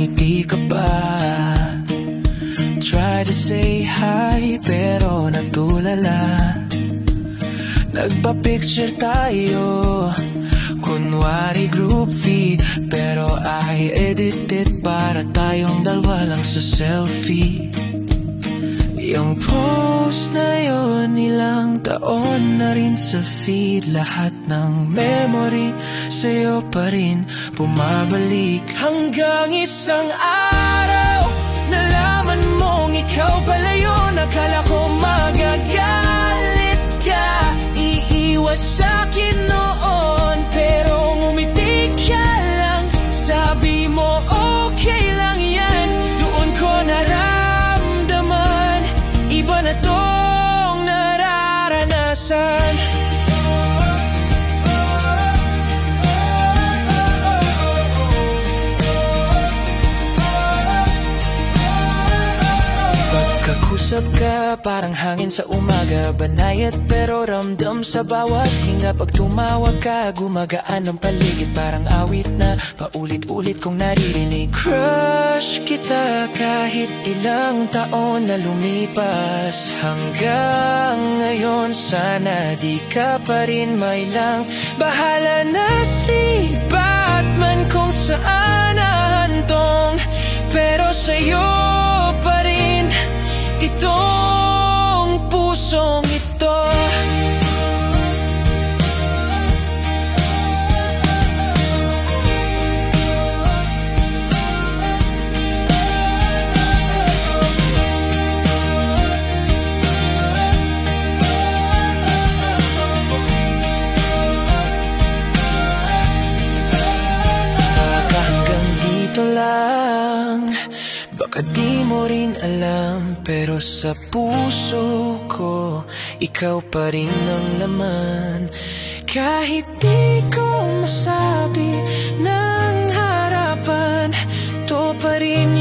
Nakangiti ka ba? Try to say hi pero natulala. Nagpa-picture tayo, kunwari groupie, pero I edited para tayong dalawa lang sa selfie. Yung post na yun, ilang taon na rin sa feed. Lahat ng memory sa'yo pa rin bumabalik. Hanggang isang araw, nalaman mong ikaw pala yun. Akala ko magagalit ka, iiwas sa'kin noon, pero ngumiti ka lang. Sabi mo okay lang yan. Doon ko naramdaman, iba na tong nararanasan. Pagkakusap ka, parang hangin sa umaga. Banayad pero ramdam sa bawat hinga. Pag tumawag ka, gumagaan ang paligid. Parang awit na paulit-ulit kong naririnig. Crush kita kahit ilang taon na lumipas. Hanggang ngayon sana di ka pa rin may lang. Bahala na si Batman kung saan nahantong, pero sa'yo pa rin itong pusong ito. Baka hanggang dito lang, baka di mo rin alam, pero sa puso ko ikaw pa rin ang laman. Kahit di ko masabi ng harapan, to pa rin